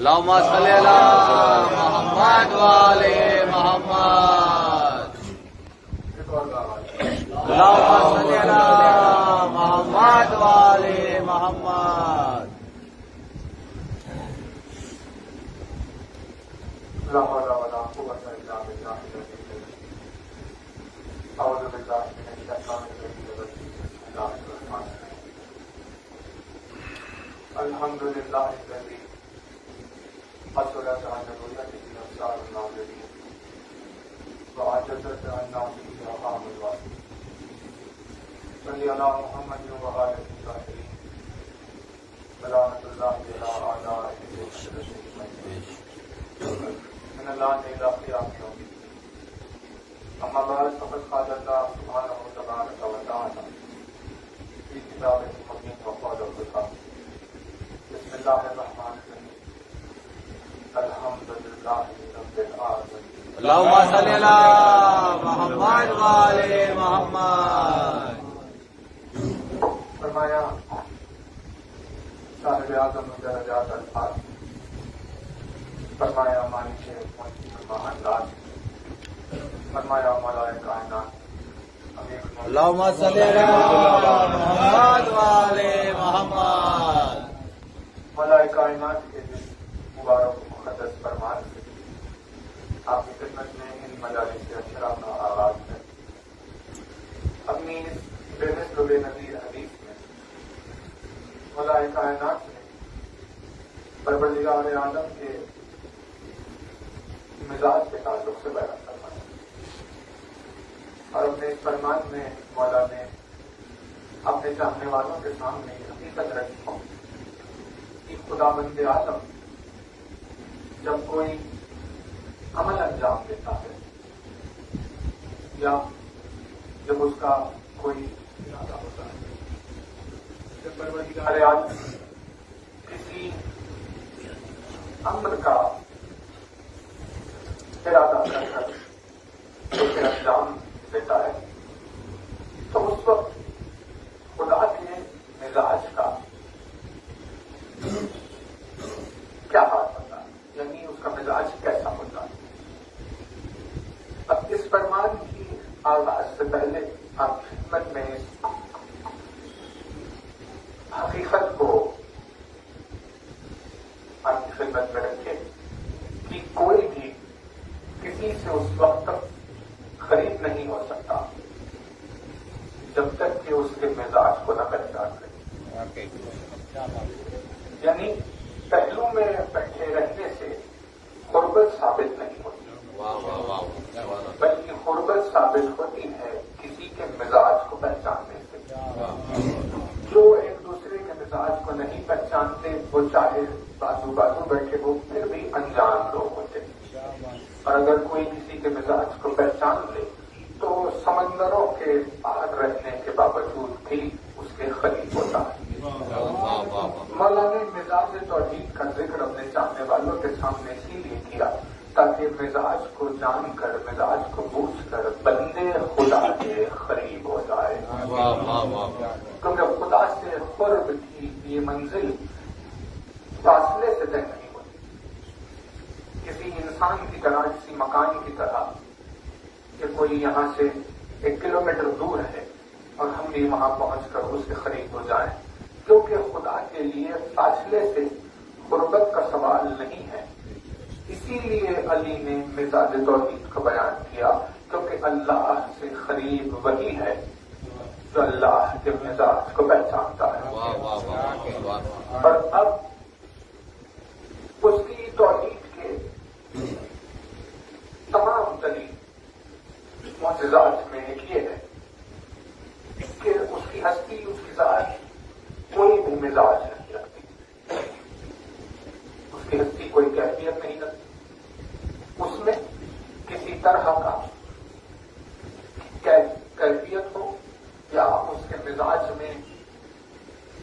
اللهم صل على محمد وعلى محمد. اللهم صل على محمد وعلى محمد. لا حول ولا قوة إلا بالله. أعوذ بالله من الشيطان الرجيم. بسم الله الرحمن الرحيم. الحمد لله الذي حصلت عن رؤيته أبصار الناظرين وعجزت عن ناظره أرحام الواصلين. صل على محمد وآله الطاهرين. سلامة الله على أعدائه من الله إلى قيام يوم الدين. أما بعد فقد قال الله سبحانه وتبارك وتعالى في كتابه المبين وقال القرآن. بسم الله الرحمن الرحيم. الحمد لله رب العالمين. اللهم صل على محمد وعلى محمد. فرمایا صاحب اعظم درجات الفاظ، فرمایا مالک انداز، فرمایا مولا کائنات. اللهم صل على محمد وعلى محمد. مولا کائنات کے دل مبارک و مقدس فرمان سے آپ کی خدمت میں ان مجالس اشراف کا آغاز ہے. اپنی اس بے مثل و بے نظیر حدیث میں مولا کائنات نے پروردگار عالم کے مزاج کے تعلق سے بیان فرمایا، اور اپنے اس فرمان میں مولا نے اپنے چاہنے والوں کے سامنے حقیقت رکھی کہ خدا بند عالم جب کوئی عمل انجام دیتا ہے یا جب اس کا کوئی ارادہ ہوتا ہے، جب پروردگار عالم کسی امر کا ارادہ کر کر اسے انجام دیتا ہے تو اس وقت خدا کے مزاج کا کیا حال ہوتا ہے، یعنی اس کا مزاج کیسا ہوتا ہے. اب اس فرمان کی آغاز سے پہلے آپ خدمت میں اس حقیقت کو آپ کی خدمت میں رکھیں کہ کوئی بھی کسی سے اس وقت تک خرید نہیں ہو سکتا جب تک کہ اس کے مزاج کو نہ پہچان کرے. یعنی پہلو میں بیٹھے رہنے سے قربت ثابت نہیں ہوتی، بلکہ قربت ثابت ہوتی ہے کسی کے مزاج کو پہچاننے سے. جو ایک دوسرے کے مزاج کو نہیں پہچانتے وہ چاہے بازو بازو بیٹھے ہو پھر بھی انجان لوگ ہوتے ہیں، اور اگر کوئی کسی کے مزاج کو پہچان لے تو سمندروں کے پار رہنے کے باوجود بھی اس کے قریب ہوتا ہے. مولا نے مزاج توحید کا ذکر اپنے چاہنے والوں کے سامنے اسی لیے کیا تاکہ مزاج کو جان کر، مزاج کو بوجھ کر بندے خدا کے قریب ہو جائے. کیونکہ خدا سے قرب کی یہ منزل فاصلے سے طے نہیں ہوتی. کسی انسان کی طرح، کسی مکان کی طرح کہ کوئی یہاں سے 1 کلومیٹر دور ہے اور ہم بھی وہاں پہنچ کر اس کے قریب ہو جائیں، کیونکہ خدا کے لیے فاصلے سے قربت کا سوال نہیں ہے. اسی لیے علی نے مزاج توحید کو بیان کیا، کیونکہ اللہ سے قریب وہی ہے جو اللہ کے مزاج کو پہچانتا ہے. اور اب اس کی توحید کے تمام ترین معجزات میں ایک یہ ہے کہ اس کی ہستی، اس کی ذات کوئی بھی مزاج نہیں رکھتی، اس کی ہستی کوئی کیفیت نہیں رکھتی. اس میں کسی طرح کا کیفیت ہو یا اس کے مزاج میں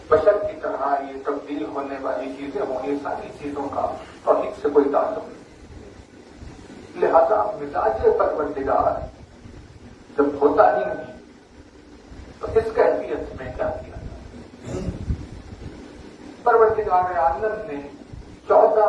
بشر کی طرح یہ تبدیل ہونے والی چیزیں ہوں، یہ ساری چیزوں کا توحید سے کوئی تعلق نہیں. لہذا مزاج پروردگار جب ہوتا ہی نہیں تو اس کیفیت میں کیا کیا؟ پروردگار عالم نے 14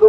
2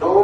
2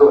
2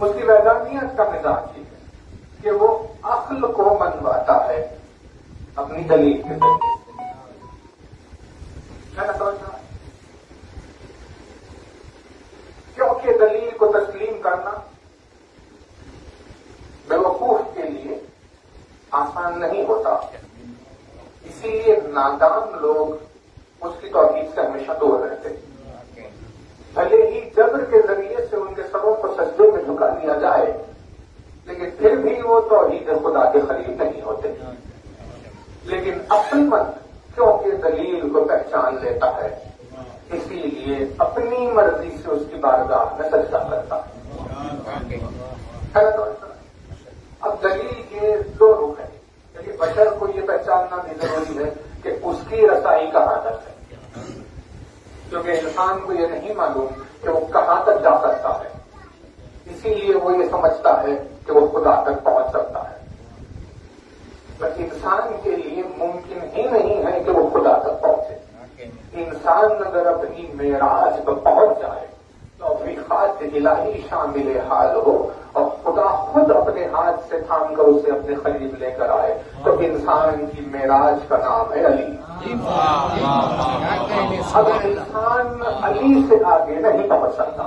اس کی وحدانیت کا مزاج یہ ہے کہ وہ عقل کو منواتا ہے اپنی دلیل کے ذریعے کیا نہ سمجھنا، کیونکہ دلیل کو تسلیم کرنا بیوقوف کے لیے آسان نہیں ہوتا، اسی لیے نادان لوگ اس کی توحید سے ہمیشہ دور رہتے ہیں۔ بھلے ہی جبر کے ذریعے سے ان کے سروں کو سجدے میں جھکا دیا جائے، لیکن پھر بھی وہ توحید خدا کے قریب نہیں ہوتے۔ لیکن عقل مند کیونکہ دلیل کو پہچان لیتا ہے، اسی لیے اپنی مرضی سے اس کی بارگاہ میں سجدہ کرتا ہے۔ اب دلیل کے دو رخ ہیں، لیکن بشر کو یہ پہچاننا بھی ضروری ہے کہ اس کی رسائی کہاں تک ہے، کیونکہ انسان کو یہ نہیں معلوم کہ وہ کہاں تک جا سکتا ہے، اسی لیے وہ یہ سمجھتا ہے کہ وہ خدا تک پہنچ سکتا ہے۔ بس انسان کے لیے ممکن ہی نہیں ہے کہ وہ خدا تک پہنچے۔ انسان اگر اپنی معراج پر پہنچ جائے تو توفیقات الہی شامل حال ہو اور خدا خود اپنے ہاتھ سے تھام کر اسے اپنے قریب لے کر آئے تو انسان کی معراج کا نام ہے علی۔ اب انسان علی سے آگے نہیں پہنچ سکتا۔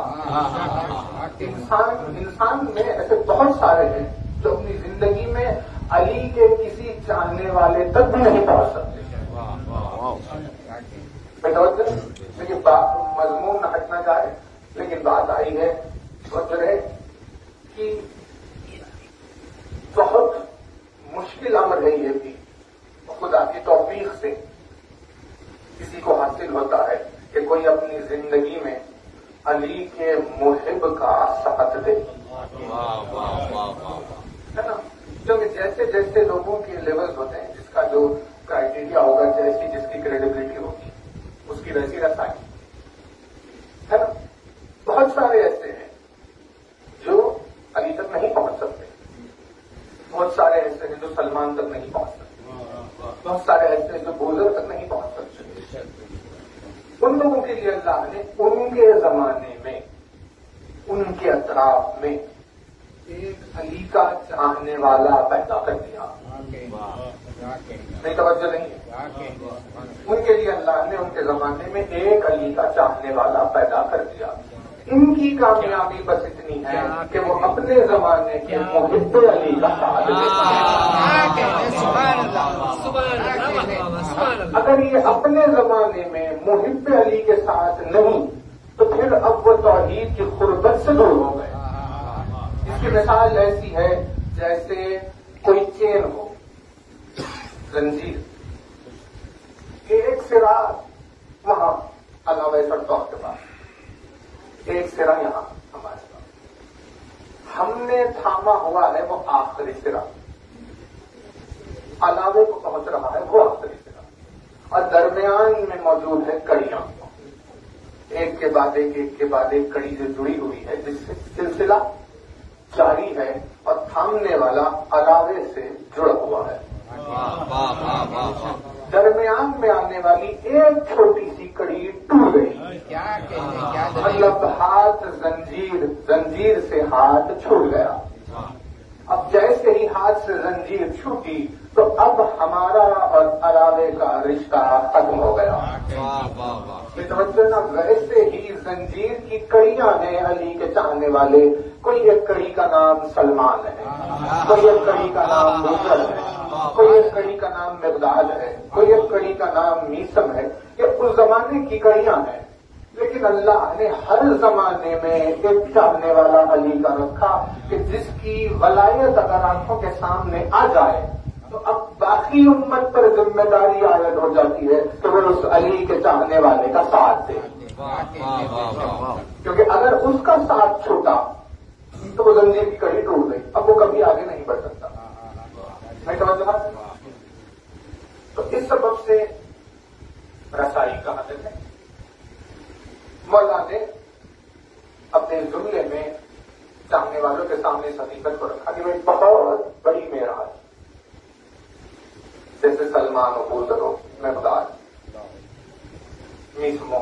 انسان میں ایسے بہت سارے ہیں جو اپنی زندگی میں علی کے کسی چاہنے والے تک بھی نہیں پہنچ سکتے۔ لیکن مضمون نہ ہٹنا جائے، لیکن بات آئی ہے کہ بہت مشکل امر ہے یہ بھی، خدا کی توفیق سے کسی کو حاصل ہوتا ہے کہ کوئی اپنی زندگی میں علی کے محب کا ساتھ دے، ہے نا؟ کیونکہ جیسے جیسے لوگوں کے لیولز ہوتے ہیں، جس کا جو کرائٹیریا ہوگا، جیسی جس کی کریڈیبلٹی ہوگی، اس کی ویسی رسائی، ہے نا؟ بہت سارے ایسے ہیں جو علی تک نہیں پہنچ سکتے، بہت سارے ایسے ہیں جو سلمان تک نہیں پہنچ سکتے، بہت سارے ایسے ہیں جو بوزر تک نہیں پہنچ سکتے۔ ان لوگوں کے لیے اللہ نے ان کے زمانے میں، ان کے اطراف میں ایک علی کا چاہنے والا پیدا کر دیا۔ نہیں توجہ نہیں ہے؟ ان کے لیے اللہ نے ان کے زمانے میں ایک علی کا چاہنے والا پیدا کر دیا۔ ان کی کامیابی بس اتنی ہے کہ وہ اپنے زمانے کے محب علی کا ساتھ دیتے۔ اگر یہ اپنے زمانے میں محب علی کے ساتھ نہیں تو پھر اب وہ توحید کی قربت سے دور ہو گئے۔ اس کی مثال ایسی ہے جیسے کوئی چین ہو، زنجیر، ایک سرا وہاں علاوہ سڑکوں کے پاس، ایک سرا یہاں ہمارے پاس، ہم نے تھاما ہوا ہے وہ آخری سرا، علاوے کو پہنچ رہا ہے وہ آخری سرا، اور درمیان میں موجود ہے کڑیاں، ایک کے بعد ایک کڑی جو جڑی ہوئی ہے، جس سے سلسلہ جاری ہے اور تھامنے والا علاوے سے جڑا ہوا ہے۔ درمیان میں آنے والی ایک چھوٹی سی کڑی ٹوٹ گئی، مطلب ہاتھ زنجیر سے ہاتھ چھوٹ گیا۔ اب جیسے ہی ہاتھ سے زنجیر چھوٹی تو اب ہمارا اور علاوے کا رشتہ ختم ہو گیا۔ ویسے ہی زنجیر کی کڑیاں ہیں علی کے چاہنے والے، کوئی ایک کڑی کا نام سلمان ہے، کوئی ایک کڑی کا نام بوزر ہے، کوئی ایک کڑی کا نام مقداد ہے، کوئی ایک کڑی کا نام میسم ہے، یہ اس زمانے کی کڑیاں ہیں۔ لیکن اللہ نے ہر زمانے میں ایک چاہنے والا علی کا رکھا کہ جس کی ولایت اگر آنکھوں کے سامنے آ جائے تو اب باقی امت پر ذمہ داری عائد ہو جاتی ہے کہ وہ اس علی کے چاہنے والے کا ساتھ دے، کیونکہ اگر اس کا ساتھ چھوٹا تو وہ زنجیر کی کڑی ٹوٹ گئی، اب وہ کبھی آگے نہیں بڑھ سکتا۔ میں سمجھ، تو اس سبب سے رسائی کا حاصل ہے۔ مولا نے اپنے جملے میں چاہنے والوں کے سامنے اس حقیقت کو رکھا کہ وہ ایک بہت بڑی معراج، جیسے سلمان و بوزر ہو، مقداد، میسمو،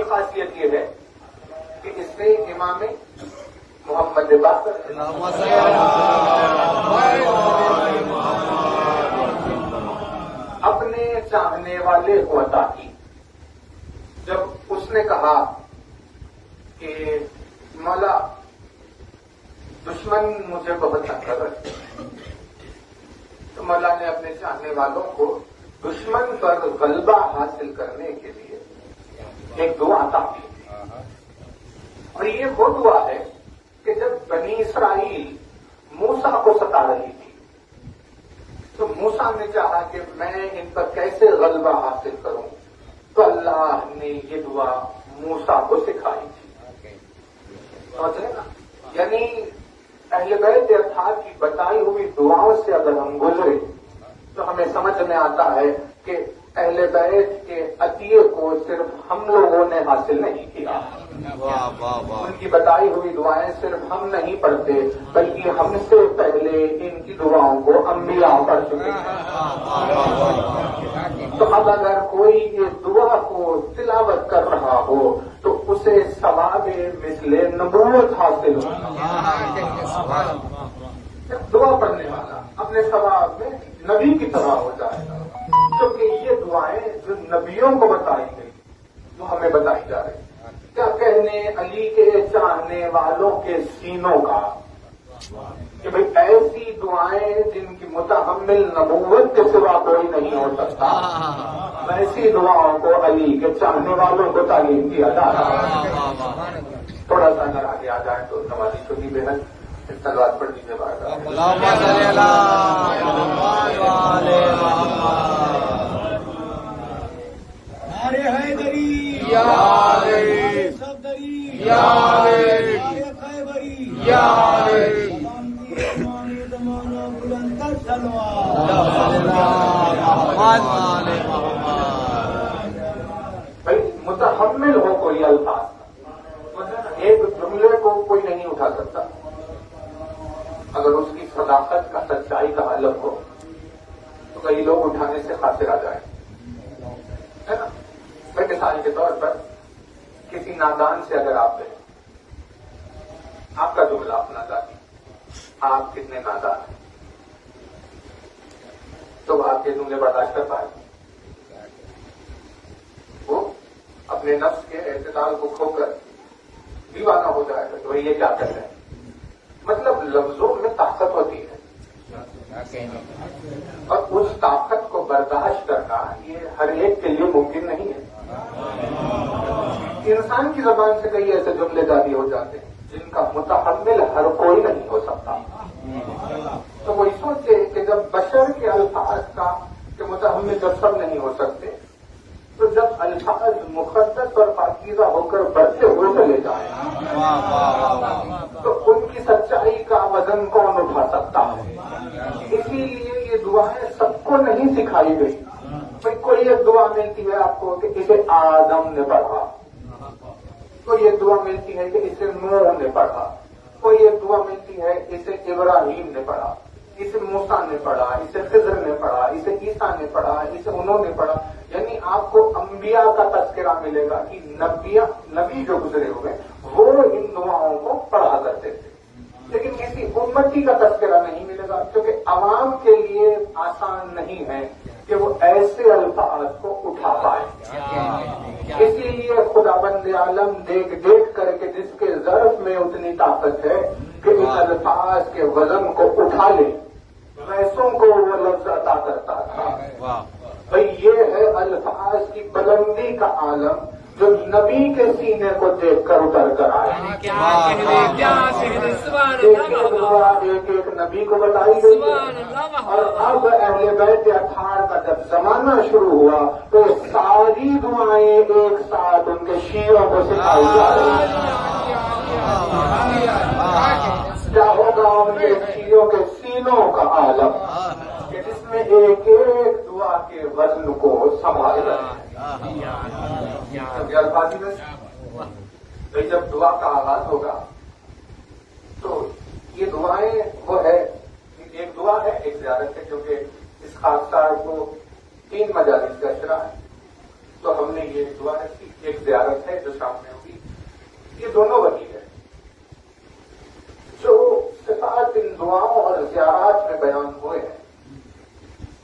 کی خاصیت یہ ہے کہ اس سے امام محمد باقر اپنے چاہنے والے کو عطا کی. جب اس نے کہا کہ مولا دشمن مجھے بہت تنگ کر رہے ہیں، تو مولا نے اپنے چاہنے والوں کو دشمن پر غلبہ حاصل کرنے کے لیے ایک دعا عطا کی. اور یہ وہ دعا ہے کہ جب بنی اسرائیل موسیٰ کو ستا رہی تھی تو موسیٰ نے چاہا کہ میں ان پر کیسے غلبہ حاصل کروں، تو اللہ نے یہ دعا موسیٰ کو سکھائی تھی. سمجھ رہے نا؟ یعنی اہل بیت اطہار کی بتائی ہوئی دعاؤں سے اگر ہم گزرے تو ہمیں سمجھ میں آتا ہے کہ اہل بیت کے عطیے کو صرف ہم لوگوں نے حاصل نہیں کیا. ان کی بتائی ہوئی دعائیں صرف ہم نہیں پڑھتے بلکہ ہم سے پہلے ان کی دعاؤں کو انبیاء پڑھ چکے ہیں. تو اب اگر کوئی اس دعا کو تلاوت کر رہا ہو تو اسے ثواب مثل نبوت حاصل ہوگا. دعا پڑھنے والا اپنے ثواب میں نبی کی طرح ہو جائے گا، کیونکہ یہ دعائیں جو نبیوں کو بتائی گئی وہ ہمیں بتائی جا رہی. کیا کہنے علی کے چاہنے والوں کے سینوں کا کہ بھئی ایسی دعائیں جن کی متحمل نبوت کے سوا کوئی نہیں ہو سکتا، ایسی دعاؤں کو علی کے چاہنے والوں کو تعلیم دیا جا رہا ہے. تھوڑا سا اگر آگے آ جائیں تو نمازی چھوٹی بہن تلوار پڑھ دیجیے بار. ارے حیدری یا صفدری یا خیبری یا زمانہ بلندر سلوار. بھائی متحمل ہو کوئی الفاظ، ایک جملے کو کوئی نہیں اٹھا سکتا اگر اس کی صداقت کا سچائی کا علم ہو تو کئی لوگ اٹھانے سے خاطر آ جائیں. ہے نا؟ میں مثال کے طور پر کسی نادان سے اگر آپ کہیں آپ کا جملہ اپنا ذاتی آپ کتنے نادان ہیں تو آپ کے جملے برداشت کر پائے. وہ اپنے نفس کے اعتدال کو کھو کر دیوانہ ہو جائے گا تو یہ کیا کر رہے ہیں. مطلب لفظوں میں طاقت ہوتی ہے اور اس طاقت کو برداشت کرنا یہ ہر ایک کے لیے ممکن نہیں ہے. انسان کی زبان سے کئی ایسے جملے جاری ہو جاتے ہیں جن کا متحمل ہر کوئی نہیں ہو سکتا. تو وہی سوچے کہ جب بشر کے الفاظ کا کہ متحمل جب سب نہیں ہو سکتے تو جب الفاظ مقدس اور پاکیزہ ہو کر بڑھتے ہوئے چلے جائیں تو ان کی سچائی کا وزن کون اٹھا سکتا ہے. اسی لیے یہ دعائیں سب کو نہیں سکھائی گئی. بھائی کوئی ایک دعا ملتی ہے آپ کو کہ اسے آدم نے پڑھا، کوئی ایک دعا ملتی ہے کہ اسے نوح نے پڑھا، کوئی ایک دعا ملتی ہے اسے ابراہیم نے پڑھا، اسے موسیٰ نے پڑھا، اسے خضر نے پڑھا، اسے عیسیٰ نے پڑھا، اسے انہوں نے پڑھا. یعنی آپ کو انبیاء کا تذکرہ ملے گا کہ نبی جو گزرے ہوئے وہ ان دعاؤں کو پڑھا کرتے تھے. لیکن کسی امتی کا تذکرہ نہیں ملے گا کیونکہ عوام کے لیے آسان نہیں ہے کہ وہ ایسے الفاظ کو اٹھا پائے. اسی لیے خداوند عالم دیکھ دیکھ کر کے جس کے ظرف میں اتنی طاقت ہے کہ اس الفاظ کے وزن کو اٹھا لے ویسوں کو وہ لفظ عطا کرتا تھا. بھئی یہ ہے الفاظ کی بلندی کا عالم جو نبی کے سینے کو دیکھ کر اتر کر آئے. ایک ایک نبی کو بتائی گئی اور اب اہل بیت اطہار کا جب زمانہ شروع ہوا تو ساری دعائیں ایک ساتھ ان کے شیعوں کو سکھائی جا رہی ہیں. کیا ہوگا ان کے شیعوں کے سینوں کا عالم کہ جس میں ایک ایک دعا کے وزن کو سنبھال رہے ہیں. الفاظی میں جب دعا کا آغاز ہوگا تو یہ دعائیں وہ ہے ایک دعا ہے ایک زیارت ہے کیونکہ اس خاکسار کو 3 مجالس کا اشرا ہے. تو ہم نے یہ دعا رکھی. ایک زیارت ہے جو شام میں ہوگی. یہ دونوں وہی ہے. جو صفات ان دعاؤں اور زیارات میں بیان ہوئے ہیں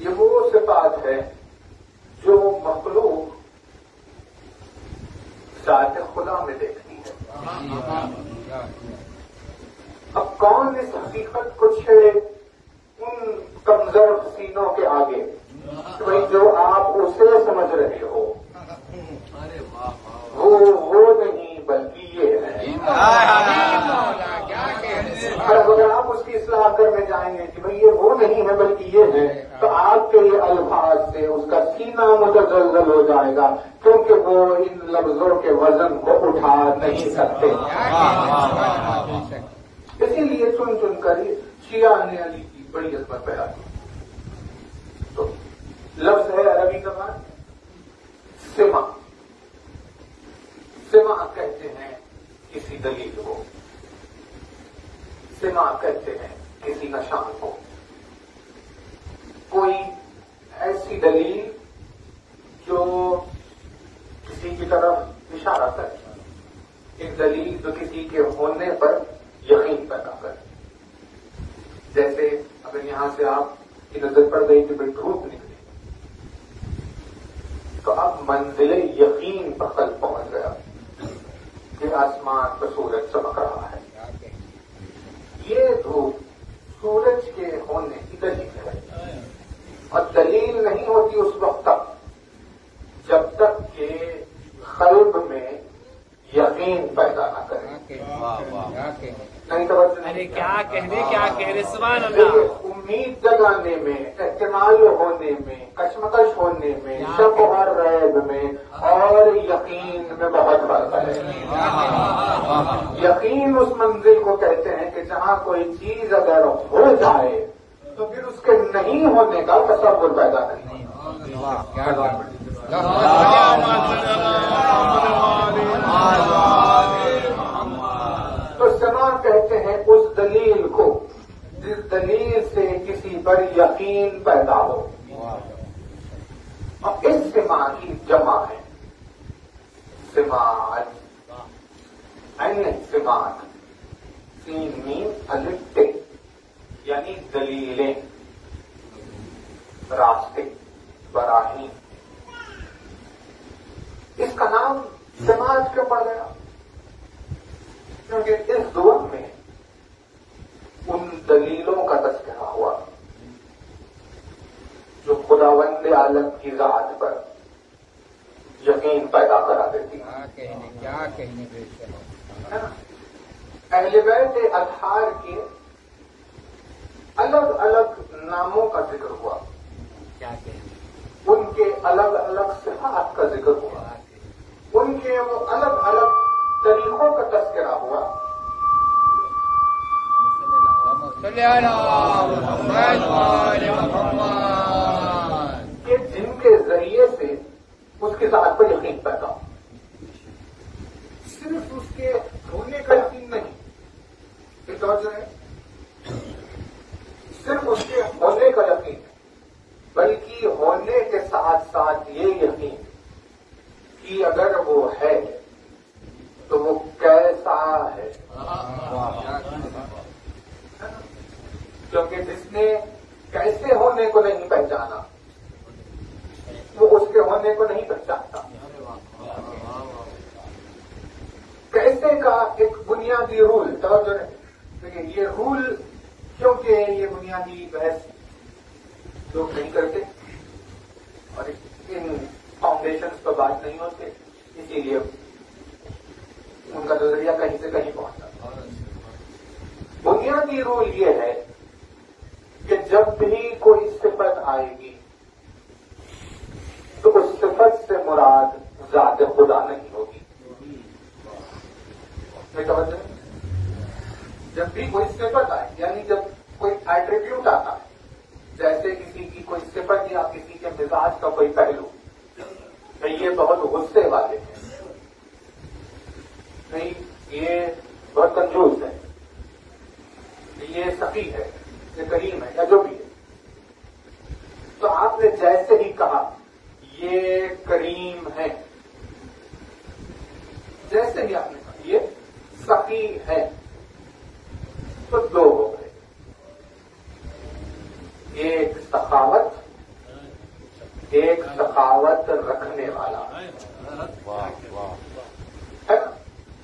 یہ وہ صفات ہے جو مخلوق ذات خدا میں دیکھتی ہے. اب کون اس حقیقت کو چھیڑے ان کمزور سینوں کے آگے کہ جو آپ اسے سمجھ رہے ہو وہ نہیں بلکہ یہ ہے. اور اگر آپ اس کی اصلاح کرنے جائیں گے کہ بھئی یہ وہ نہیں ہے بلکہ یہ ہے تو آپ کے یہ الفاظ سے اس کا سینہ متزلزل ہو جائے گا کیونکہ وہ ان لفظوں کے وزن کو اٹھا نہیں سکتے. اسی لیے چن چن کر شیعہ نے علی کی بڑی عظمت پیدا کی. تو لفظ ہے عربی زبان سما. سما کہتے ہیں کسی دلیل کو. سما کہتے ہیں کسی نشان کو. کوئی ایسی دلیل جو کسی کی طرف اشارہ کرے. ایک دلیل جو کسی کے ہونے پر یقین پیدا کرے. جیسے اگر یہاں سے آپ کی نظر پڑ گئی کہ بھئی دھوپ نکلی تو اب منزل یقین پر کل پہنچ گیا کہ آسمان پر سورج چمک رہا ہے. یہ دھوپ سورج کے ہونے کی دلیل ہے. اور دلیل نہیں ہوتی اس وقت تک جب تک کہ قلب میں یقین پیدا نہ کرے. نہیں ارے کیا کہہ رہے سبحان اللہ. امید جگانے میں، احتمال ہونے میں، کشمکش ہونے میں، شک اور ریب میں اور یقین میں بہت فرق ہے. یقین اس منزل کو کہتے ہیں کہ جہاں کوئی چیز اگر ہو جائے تو پھر اس کے نہیں ہونے کا تصور پیدا نہیں. تو سما کہتے ہیں اس دلیل کو جس دلیل سے کسی پر یقین پیدا ہو. اور اس سما کی جمع ہے سماعت. سماعت سین میم الف ٹے یعنی دلیلیں، راستے، براہین. اس کا نام سماعت کیوں پڑ گیا؟ کیونکہ اس دور میں ان دلیلوں کا تذکرہ ہوا جو خداوند عالم کی ذات پر یقین پیدا کرا دیتی ہے. اہل بیت اطہار کے الگ الگ ناموں کا ذکر ہوا. ان کے الگ الگ صفات کا ذکر ہوا. ان کے وہ الگ الگ طریقوں کا تذکرہ ہوا کہ جن کے ذریعے سے اس کی ذات پر یقین پیدا ہو. صرف اس کے ہونے کا یقین نہیں، یہ توجہ ہے، صرف اس کے ہونے کا یقین بلکہ ہونے کے ساتھ ساتھ یہ یقین کہ اگر وہ ہے تو وہ کیسا ہے. کیونکہ جس نے کیسے ہونے کو نہیں پہچانا وہ اس کے ہونے کو نہیں پہچانتا. کیسے کا ایک بنیادی رول توجہ ہے. دیکھیں یہ رول کیونکہ یہ بنیادی بحث لوگ نہیں کرتے اور ان فاؤنڈیشنز پر بات نہیں ہوتے، اسی لیے ان کا نظریہ کہیں سے کہیں پہنچتا. بنیادی رول یہ ہے کہ جب بھی کوئی صفت آئے گی تو اس صفت سے مراد ذات خدا نہیں ہوگی. جب بھی کوئی صفت آئے یعنی جب کوئی ایٹریبیوٹ آتا ہے، جیسے کسی کی کوئی صفت یا کسی کے مزاج کا کوئی پہلو، یہ بہت غصے والے ہیں، نہیں یہ بہت کنجوس ہے، یہ سخی ہے، یہ کریم ہے، یا جو بھی ہے، تو آپ نے جیسے ہی کہا یہ کریم ہے. جیسے ہی آپ نے کہا یہ سخی ہے تو دو ہو گئے. ایک سخاوت رکھنے والا ہے.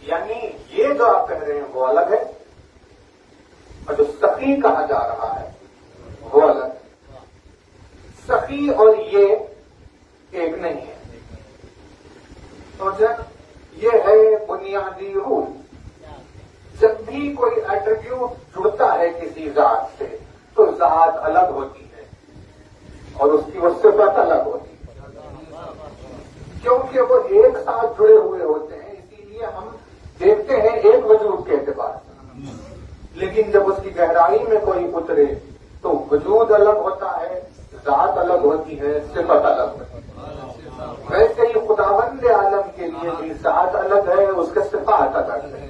یعنی یہ جو آپ کہہ رہے ہیں وہ الگ ہے اور جو سخی کہا جا رہا ہے وہ الگ ہے. سخی اور یہ ایک نہیں ہے. تو جب یہ ہے بنیادی رول. جب بھی کوئی ایٹریبیوٹ جڑتا ہے کسی ذات سے تو ذات الگ ہوتی ہے اور اس کی وہ صفت الگ ہوتی ہے کیونکہ وہ ایک ساتھ جڑے ہوئے ہوتے ہیں. اسی لیے ہم دیکھتے ہیں ایک وجود کے اعتبار سے, لیکن جب اس کی گہرائی میں کوئی اترے تو وجود الگ ہوتا ہے, ذات الگ ہوتی ہے, صفت الگ ہوتی ہے. ویسے ہی خداوند عالم کے لیے بھی ذات الگ ہے, اس کے صفات الگ ہے.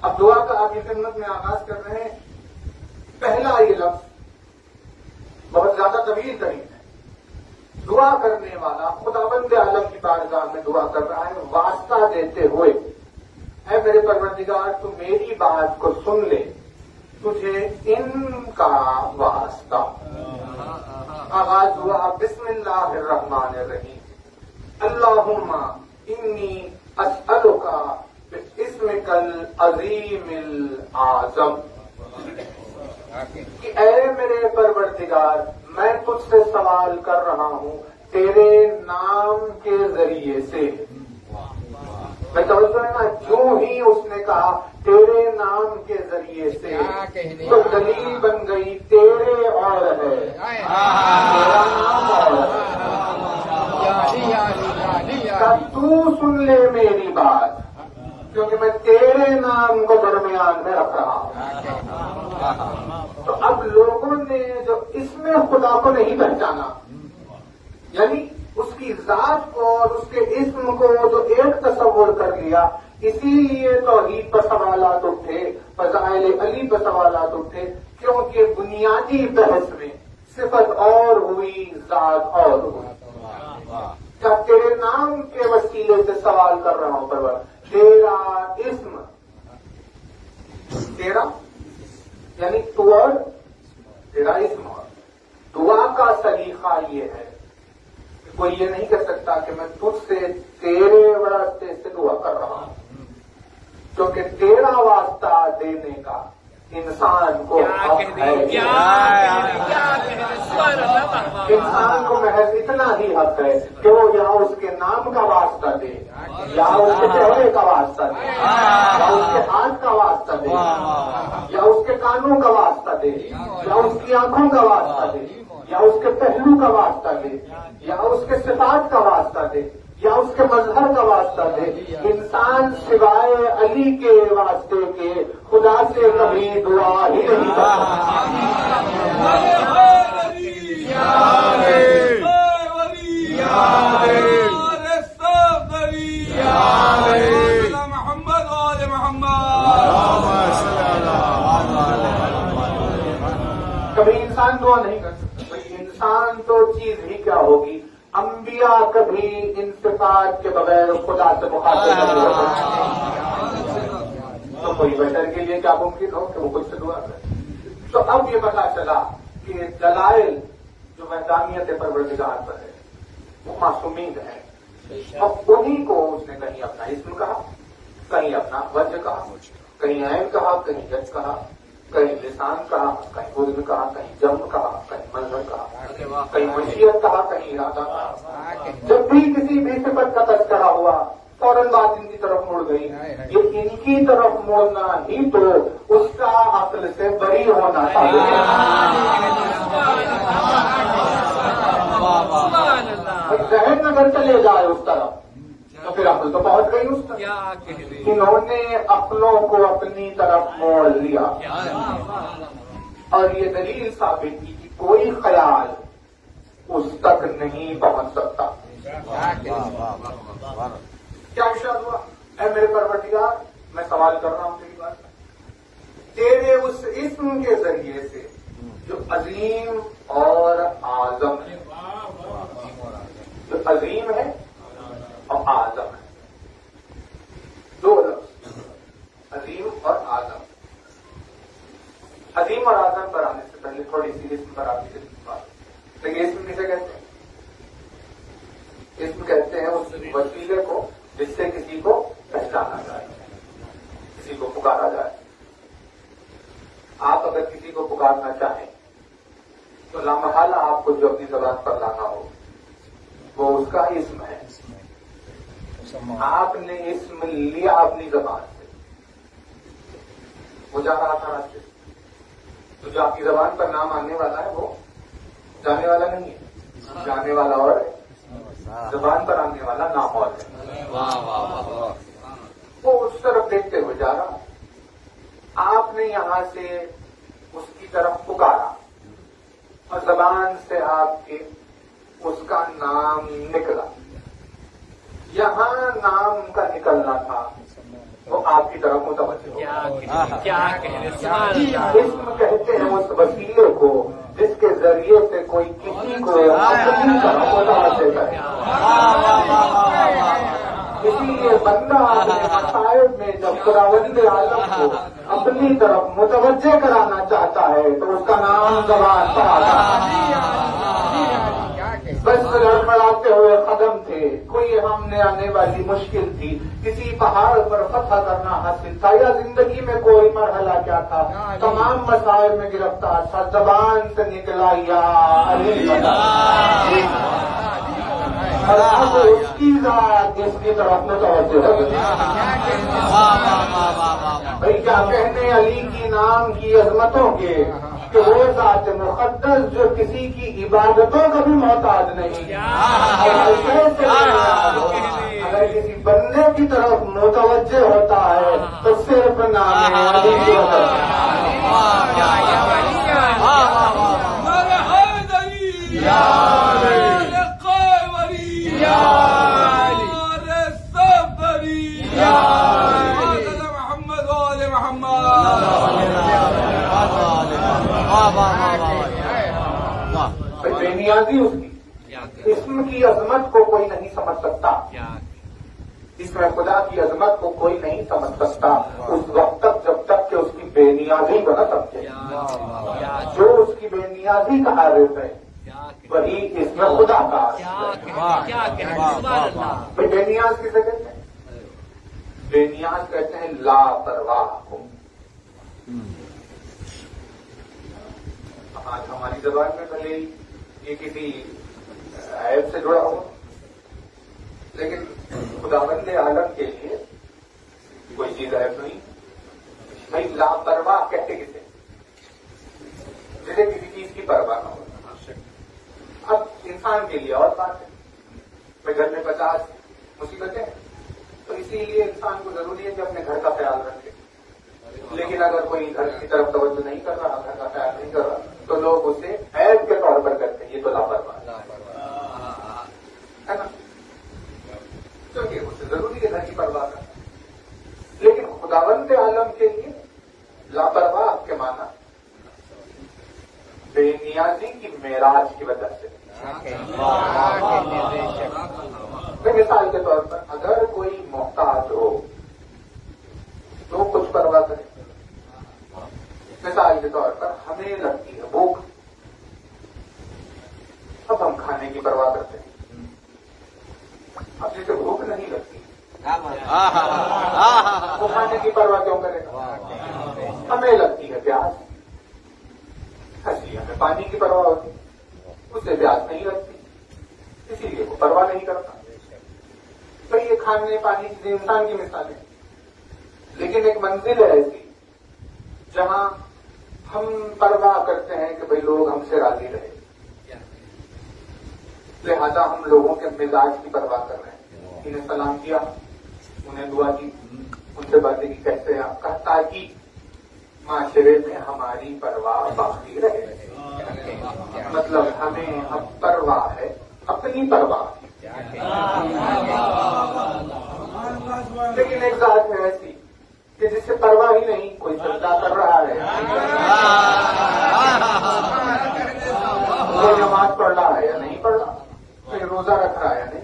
اب دعا کا آپ کی خدمت میں آغاز کر رہے ہیں. پہلا یہ لفظ بہت زیادہ طویل ترین ہے. دعا کرنے والا خداوند عالم کی بارگاہ میں دعا کر رہا ہے واسطہ دیتے ہوئے, اے میرے پروردگار تو میری بات کو سن لے, تجھے ان کا واسطہ. آغاز ہوا بسم اللہ الرحمن الرحیم. اللہم انی اسألک باسمک العظیم العظم. کہ اے میرے پروردگار میں تجھ سے سوال کر رہا ہوں تیرے نام کے ذریعے سے. میں توجہ ہے نا, جو ہی اس نے کہا تیرے نام کے ذریعے سے تو دلیل بن گئی تیرے اور ہے, تیرا نام اور ہے. تو سن لے میری بات کیونکہ میں تیرے نام کو درمیان میں رکھ رہا ہوں. تو اب لوگوں نے جو اس میں خدا کو نہیں پہچانا, یعنی اس کی ذات کو اور اس کے اسم کو جو ایک تصور کر لیا, اسی لیے توحید پر سوالات اٹھے, فضائل علی پر سوالات اٹھے, کیونکہ بنیادی بحث میں صفت اور ہوئی, ذات اور ہوئی. کیا تیرے نام کے وسیلے سے سوال کر رہا ہوں پرور, تیرا اسم, تیرا یعنی تو اور تیرا اسم. اور دعا کا سلیقہ یہ ہے کہ کوئی یہ نہیں کہہ سکتا کہ میں تجھ سے تیرے واسطے سے دعا کر رہا ہوں, کیونکہ تیرا واسطہ دینے کا انسان کو حق ہے. انسان کو محض اتنا ہی حق ہے کہ وہ یا اس کے نام کا واسطہ دے, یا اس کے چہرے کا واسطہ دے, یا اس کے ہاتھ کا واسطہ دے, یا اس کے کانوں کا واسطہ دے, یا اس کی آنکھوں کا واسطہ دے, یا اس کے پہلو کا واسطہ دے, یا اس کے صفات کا واسطہ دے, یا اس کے مظہر کا واسطہ دے. انسان سوائے علی کے واسطے کے خدا سے کبھی دعا ہی نہیں کرتا. کبھی انسان دعا نہیں کر سکتا. انسان تو چیز ہی کیا ہوگی, انبیاء کبھی ان صفات کے بغیر خدا سے مخاطب نہیں ہو سکتے. تو کوئی بشر کے لیے کیا ممکن ہو کہ وہ خود سے دعا کرے. تو اب یہ پتا چلا کہ دلائل جو وحدانیت پروردگار پر ہے وہ معصومین ہے. اب انہیں کو اس نے کہیں اپنا اسم کہا, کہیں اپنا وجہ کہا, کہیں عین کہا, کہیں جج کہا, کہیں لسان کہا, کہیں حزن کہا, کہیں جم کہا, کہیں منظر کہا, کہیں مشیت کہا, کہیں ارادہ کہا. جب بھی کسی بھی صفت کا تذکرہ ہوا فوراً بات ان کی طرف مڑ گئی. یہ ان کی طرف مڑنا ہی تو اس کا عقل سے بری ہونا تھا. ذہن اگر چلے جائے اس طرف تو پھر عقل تو پہنچ گئی اس طرف. انہوں نے عقلوں کو اپنی طرف موڑ لیا اور یہ دلیل ثابت کی کہ کوئی خیال اس تک نہیں پہنچ سکتا. کیا ارشاد ہوا, اے میرے پروردگار میں سوال کر رہا ہوں تیری بات, تیرے اس اسم کے ذریعے سے جو عظیم اور اعظم ہے, جو عظیم ہے اور اعظم ہے. دو لفظ عظیم اور اعظم. عظیم اور اعظم پر آنے سے پہلے تھوڑی سی اسم پر آپ کی بات. لیکن اسم کسے کہتے ہیں؟ اسم کہتے ہیں اس وسیلے کو جس سے کسی کو پہچانا جائے, کسی کو پکارا جائے. آپ اگر کسی کو پکارنا چاہیں تو لامحالہ آپ کو جو اپنی زبان پر لانا ہو وہ اس کا اسم ہے. آپ نے اسم لیا اپنی زبان سے, وہ جا رہا تھا راستے سے, تو جو آپ کی زبان پر نام آنے والا ہے وہ جانے والا نہیں ہے, جانے والا اور زبان پر آنے والا نام اور ہے. وہ اس طرف دیکھتے ہوئے جا رہا, آپ نے یہاں سے اس کی طرف پکارا اور زبان سے آپ کے اس کا نام نکلا. یہاں نام کا نکلنا تھا وہ آپ کی طرف متوجہ. کیا اسم کہتے ہیں اس وسیلے کو جس کے ذریعے سے کوئی کسی کو اپنی طرف متوجہ کرے. اسی لیے بندہ اپنے مسائل میں جب خداوند عالم کو اپنی طرف متوجہ کرانا چاہتا ہے تو اس کا نام زبان پر آتا ہے. بس لڑکڑاتے ہوئے قدم تھے, کوئی سامنے آنے والی مشکل تھی, کسی پہاڑ پر فتح کرنا حاصل تھا, یا زندگی میں کوئی مرحلہ کیا تھا, تمام مسائل میں گرفتار تھا, زبان سے نکلا یا علی اور اب اس کی ذات اس کی طرف متوجہ ہو گئی. بھائی کیا کہنے علی کی نام کی عظمتوں کے کہ وہ ذات مقدس جو کسی کی عبادتوں کا بھی محتاج نہیں. اگر کسی بندے کی طرف متوجہ ہوتا ہے تو صرف نام علی کی وجہ بے نیازی اس کی. اسم کی عظمت کو کوئی نہیں سمجھ سکتا, اس میں خدا کی عظمت کو کوئی نہیں سمجھ سکتا اس وقت تک جب تک کہ اس کی بے نیازی کو نہ سمجھے. جو اس کی بے نیازی کا عارف ہے وہی اس میں خدا کا عارف ہے. بے نیاز کسے کہتے ہیں؟ بے نیاز کہتے ہیں لا پرواہ کو. آج ہماری زبان میں بھلے یہ کسی عیب سے جڑا ہو, لیکن خداوند عالم کے لیے کوئی چیز عیب نہیں. بھائی لاپرواہ کہتے کسے؟ جسے کسی چیز کی پرواہ نہ ہو. اب انسان کے لیے اور بات ہے, بھائی گھر میں 50 مصیبتیں ہیں تو اسی لیے انسان کو ضروری ہے کہ اپنے گھر کا خیال رکھے. لیکن اگر کوئی گھر کی طرف توجہ نہیں کر رہا, گھر کا خیال نہیں کر رہا, تو لوگ اسے عیب کے طور پر کرتے ہیں, یہ تو لاپرواہ ہے نا. کیونکہ اسے ضروری ہے گھر کی پرواہ کرنا. لیکن خداوند عالم کے لیے لاپرواہ کے معنی بے نیازی کی معراج کی وجہ سے. مثال کے طور پر اگر کوئی محتاج ہو تو کچھ پرواہ کرے. مثال کے طور پر ہمیں لگتی ہے بھوک, اب ہم کھانے کی پرواہ کرتے ہیں. اب جسے بھوک نہیں لگتی وہ کھانے کی پرواہ کیوں کرے گا؟ ہمیں لگتی ہے پیاس, ہنسی ہمیں پانی کی پرواہ ہوتی, اس سے پیاس نہیں لگتی, اسی لیے وہ پرواہ نہیں کرتا. تو یہ کھانے پانی کی انسان کی مثال ہے. لیکن ایک منزل ہے ایسی جہاں ہم پرواہ کرتے ہیں کہ بھئی لوگ ہم سے راضی رہے, لہذا ہم لوگوں کے مزاج کی پرواہ کر رہے ہیں. انہیں سلام کیا, انہیں دعا کی, ان سے باتیں کی کیسے ہیں آپ کا, تاکہ معاشرے میں ہماری پرواہ باقی رہے. مطلب ہمیں اب پرواہ ہے اپنی پرواہ. لیکن ایک ذات ہے ایسی کہ جس سے پرواہ ہی نہیں, کوئی سجدہ کر رہا ہے, کوئی نماز پڑھ رہا ہے یا نہیں پڑھ رہا, کوئی روزہ رکھ رہا ہے یا نہیں.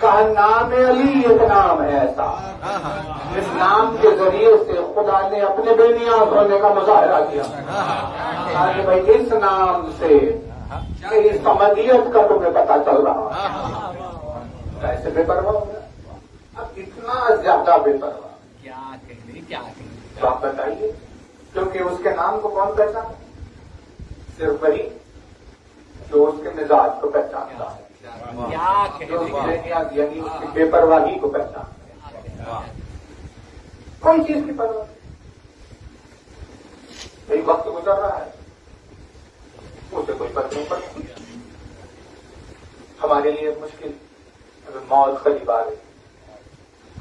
کہا نام علی ایک نام ہے ایسا، اس نام کے ذریعے سے خدا نے اپنے بے نیاز ہونے کا مظاہرہ کیا کہ بھائی اس نام سے میری سمجھیت کا تمہیں پتہ چل رہا، ایسے بے پرواہ ہو گیا. اب اتنا زیادہ بے پرواہ کیا کہنے تو آپ بتائیے، کیونکہ اس کے نام کو کون پہچانا؟ صرف وہی جو اس کے مزاج کو پہچانتا ہے، جو اس کے نیاز یعنی اس کی بے پرواہی کو پہچانتا ہے. کوئی چیز کی پرواہ نہیں. ایک وقت گزر رہا ہے، اسے کوئی فرق نہیں پڑتا. ہمارے لیے مشکل، اگر موت قریب آ رہی،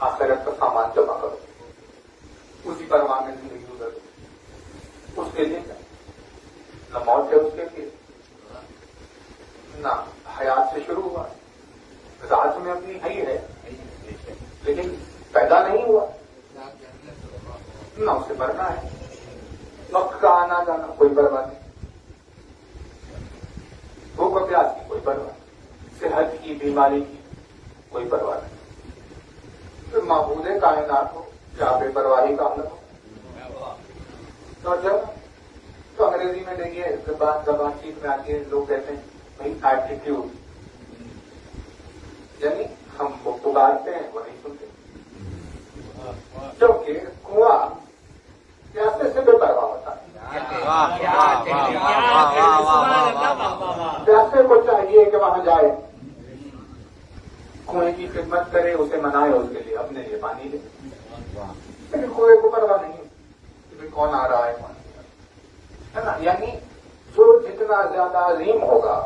آخرت کا سامان جمع کرو، اسی پرواہ میں زندگی گزر رہی. اس کے لیے نہ موت ہے اس کے لیے، نہ حیات سے شروع ہوا، ذات میں اپنی ہے لیکن پیدا نہیں ہوا، نہ اسے مرنا ہے. وقت کا آنا جانا کوئی پرواہ نہیں، بھوک و پیاس کی کوئی پرواہ نہیں، صحت کی بیماری کی کوئی پرواہ نہیں. پھر معبود کائنات ہو کیا بے پرواہی کا حالت ہو. تو جب تو انگریزی میں دیکھیے زبان چیت میں آتی ہے، لوگ کہتے ہیں بھائی ایٹیٹیوڈ، یعنی ہم وہ پکارتے ہیں وہ نہیں سنتے. کیونکہ کنواں پیاسے سے بے پرواہ ہوتا ہے. پیاسے کو چاہیے کہ وہاں جائے، کنویں کی خدمت کرے، اسے منائے، اس کے لیے اپنے لیے پانی لے. لیکن کنویں کو پرواہ نہیں کہ کون آ رہا ہے کون ہے نا. یعنی جو جتنا زیادہ عظیم ہوگا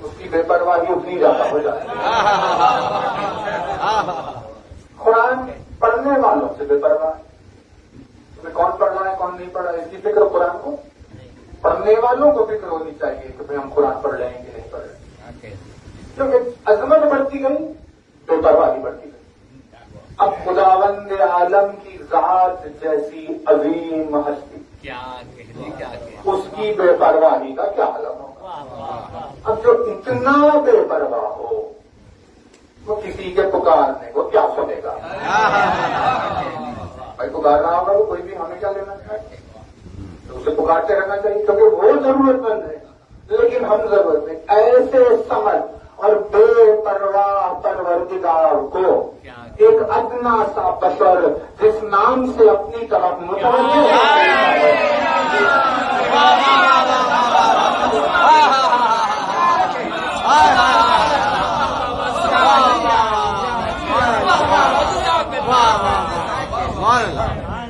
اس کی بے پرواہی اتنی زیادہ ہو جائے گی. قرآن پڑھنے والوں سے بے پرواہ، کون پڑھ رہا ہے کون نہیں پڑھ رہا ہے اس کی فکر قرآن کو. پڑھنے والوں کو فکر ہونی چاہیے کہ بھائی ہم قرآن پڑھ رہے ہیں کہ نہیں پڑھ رہے ہیں. کیونکہ عظمت بڑھتی گئی بے پرواہی بڑھتی گئی. اب خداوند عالم کی ذات جیسی عظیم ہستی، اس کی بے پرواہی کا کیا عالم ہوگا. اب جو اتنا بے پرواہ ہو وہ کسی کے پکارنے کو کیا سنے گا. بھائی پکار رہا ہوگا وہ کوئی بھی، ہمیں کیا لینا چاہیے، تو اسے پکارتے رہنا چاہیے کیونکہ وہ ضرورت مند ہے. لیکن ہم ضرورت مند ایسے سمجھ اور بے پرواہ پروردگار کو ایک ادنا سا بشر جس نام سے اپنی طرف متوجہ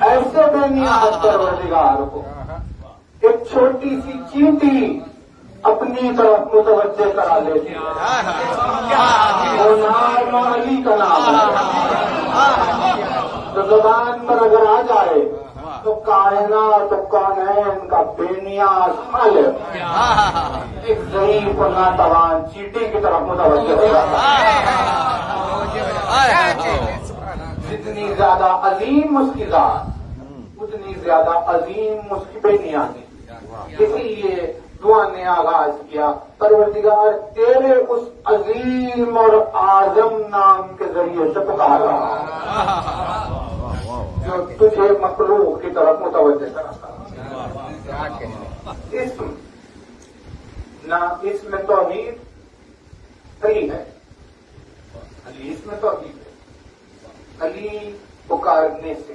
ایسے بے نیاز پروردگار کو ایک چھوٹی سی چینٹی اپنی طرف متوجہ کرا لیتی وہ نام علی کا نام جو زبان پر اگر آ جائے تو کائنات و کونین کا بے نیاز خالق ایک ضعیف و ناتوان چیٹی کی طرف متوجہ ہو جاتا. جتنی زیادہ عظیم اس کی ذات اتنی زیادہ عظیم اس کی بے نیازی. اسی لیے دعا نے آغاز کیا، پروردگار تیرے اس عظیم اور اعظم نام کے ذریعے سے پکار رہا جو تجھے مخلوق کی طرف متوجہ کراتا. اس میں توحید صحیح ہے، علی اس میں توحید ہے. علی پکارنے سے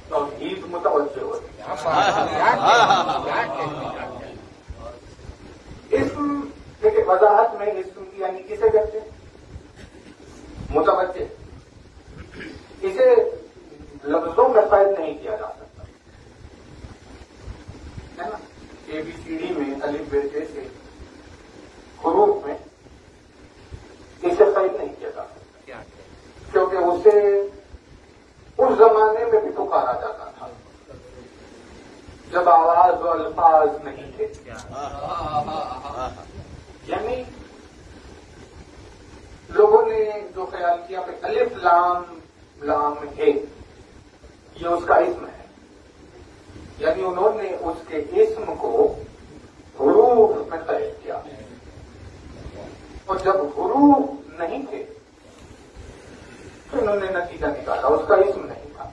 توحید متوجہ ہوتی ہے. اسم دیکھیں وضاحت میں اسم کی یعنی کسے کہتے ہیں؟ متوجہ. اسے لفظوں میں قید نہیں کیا جا سکتا ہے نا. اے بی سی ڈی میں الف ب جیسے حروف میں اسے قید نہیں کیا جا سکتا کیونکہ اسے اس زمانے میں بھی پکارا جاتا تھا جب آواز و الفاظ نہیں تھے. یعنی لوگوں نے جو خیال کیا کہ الف لام لام ہے یہ اس کا اسم ہے، یعنی انہوں نے اس کے اسم کو حروف میں قید کیا، اور جب حروف نہیں تھے تو انہوں نے نتیجہ نکالا اس کا اسم نہیں تھا.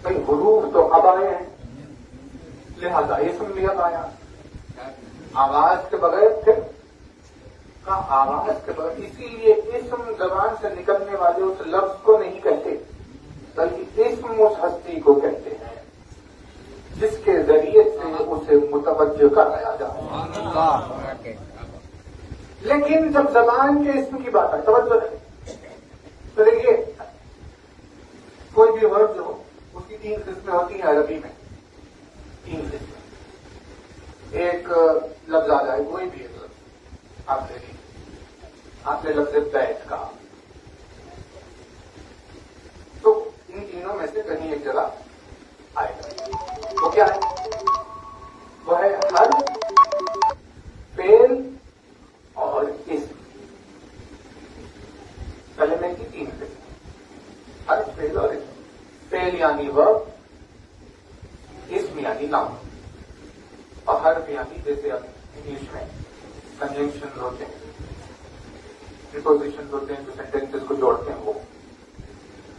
بھائی حروف تو اب آئے ہیں، لہذا اسم بھی اب آیا. آواز کے بغیر پھر آواز کے بغیر، اسی لیے اسم زبان سے نکلنے والے اس لفظ کو نہیں کہتے بلکہ اسم اس ہستی کو کہتے ہیں جس کے ذریعے سے اسے متوجہ کرایا جائے. لیکن جب زبان کے اسم کی بات ہے توجہ ہے تو دیکھیے کوئی بھی ورڈ جو ہو اس کی 3 قسمیں ہوتی ہیں عربی میں. 3 قسمیں. ایک لفظ آ جائے، کوئی بھی ایک لفظ آپ لے لیجیے. آپ نے لفظ بیت کہا تو ان تینوں میں سے کہیں ایک جگہ آئے گا. وہ کیا ہے؟ وہ ہے حرف، فعل اور اسم. کلمے کی 3 قسمیں: حرف، فعل اور اسم. فعل یعنی ورب، اسم یعنی نام، اور حرف یعنی جیسے اب انگلش میں کنجنکشن ہوتے ہیں، پریپوزیشن ہوتے ہیں جو سینٹینسز کو جوڑتے ہیں، وہ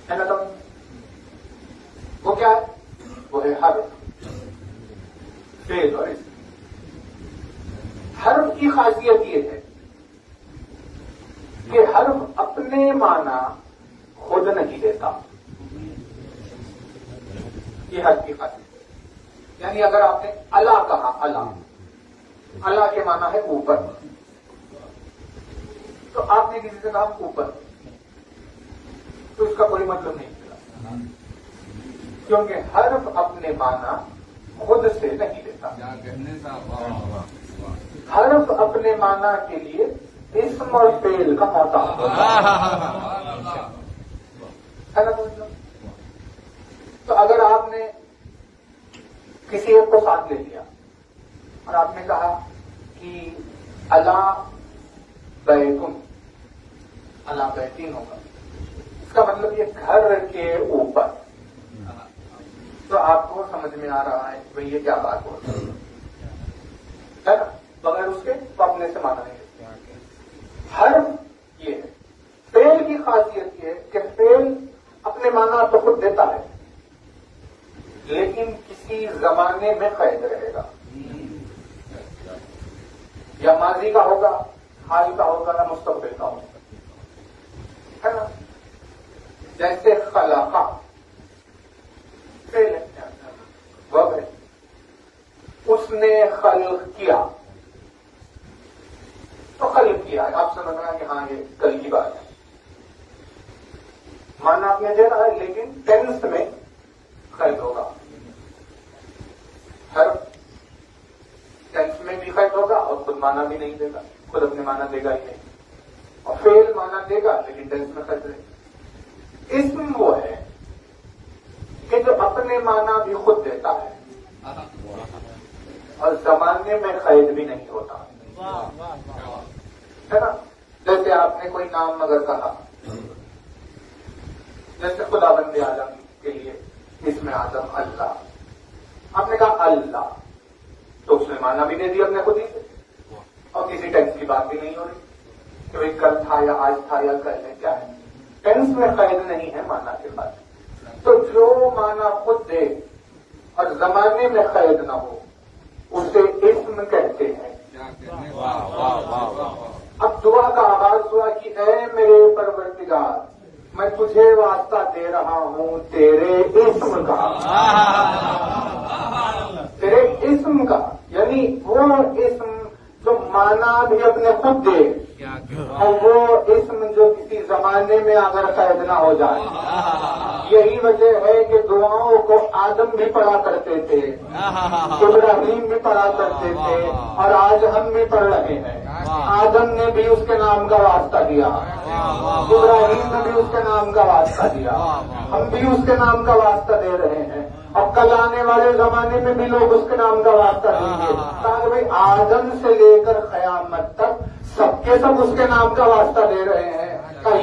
ہے نا. وہ کیا ہے؟ وہ ہے حرف، فعل اور اسم. حرف کی خاصیت یہ ہے کہ حرف اپنے معنی خود نہیں دیتا. یہ حرف کی خاصیت. یعنی اگر آپ نے اللہ کہا، اللہ کے معنی ہے اوپر، تو آپ نے کسی سے کہا اوپر، تو اس کا کوئی مطلب نہیں ملا، کیونکہ حرف اپنے معنی خود سے نہیں دیتا. حرف اپنے معنی کے لیے اسم اور فعل کا محتاج ہے نا. تو اگر آپ نے کسی ایک کو ساتھ لے لیا اور آپ نے کہا کہ اللہ بیتن، اللہ بیتین ہوگا، اس کا مطلب یہ گھر کے اوپر. تو آپ کو سمجھ میں آ رہا ہے بھائی یہ کیا بات ہو رہی ہے نا. بغیر اس کے تو اپنے سے مانا نہیں. حرف یہ ہے. فعل کی خاصیت یہ ہے کہ فعل اپنے معنی تو خود دیتا ہے لیکن کسی زمانے میں قید رہے گا. یا ماضی کا ہوگا، حال کا ہوگا، یا مستقبل کا ہوگا، ہے نا. جیسے خلقہ فعل ہے، ورب ہے. اس نے خلق کیا تو خلق کیا ہے. آپ سمجھنا کہ ہاں یہ کل کی بات ہے. مانا آپ نے دے رہا ہے لیکن ٹینس میں قید ہوگا. ہر ٹینس میں بھی قید ہوگا اور خود مانا بھی نہیں دے گا، خود اپنے مانا دے گا ہی نہیں. اور فعل مانا دے گا لیکن ٹینس میں قید رہے گا. اسم وہ ہے کہ جو اپنے مانا بھی خود دیتا ہے اور زمانے میں قید بھی نہیں ہوتا ہے نا. جیسے آپ نے کوئی نام اگر کہا، جیسے خدا بند عالم کے لیے اسم اعظم اللہ، آپ نے کہا اللہ، تو اس نے مانا بھی دے دی اپنے خود ہی سے اور کسی ٹینس کی بات بھی نہیں ہو رہی کہ بھائی کل تھا یا آج تھا یا کل ہے. کیا ہے؟ ٹینس میں قید نہیں ہے مانا کے بعد. تو جو مانا خود دے اور زمانے میں قید نہ ہو اسے اسم کہتے ہیں. اب دعا کا آغاز ہوا کہ اے میرے پروردگار میں تجھے واسطہ دے رہا ہوں تیرے اسم کا. تیرے اسم کا یعنی وہ اسم جو مانا بھی اپنے خود دے اور وہ اسم جو کسی زمانے میں اگر قید نہ ہو جائے. یہی وجہ ہے کہ دعاؤں کو آدم بھی پڑھا کرتے تھے، ابراہیم بھی پڑھا کرتے تھے، اور آج ہم بھی پڑھ رہے ہیں. آدم نے بھی اس کے نام کا واسطہ دیا، ابراہیم نے بھی اس کے نام کا واسطہ دیا، ہم بھی اس کے نام کا واسطہ دے رہے ہیں. اب کل آنے والے زمانے میں بھی لوگ اس کے نام کا واسطہ دیں گے. تاکہ بھائی آدم سے لے کر قیامت تک سب کے سب اس کے نام کا واسطہ دے رہے ہیں.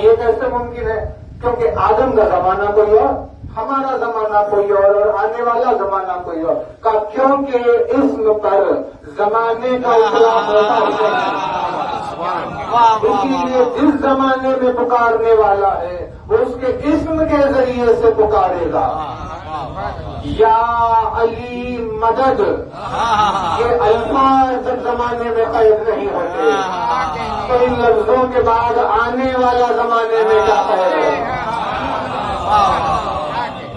یہ کیسے ممکن ہے؟ کیونکہ آدم کا زمانہ کوئی اور ہمارا زمانہ کوئی اور آنے والا زمانہ کوئی اور کا، کیونکہ اسم پر زمانے کا اطلاق ہوتا ہے، اسی لیے جس زمانے میں پکارنے والا ہے وہ اس کے اسم کے ذریعے سے پکارے گا. یا علی مدد، یہ الفاظ زمانے میں قید نہیں ہوتے، تو ان لفظوں کے بعد آنے والا زمانے میں کیا قید ہے؟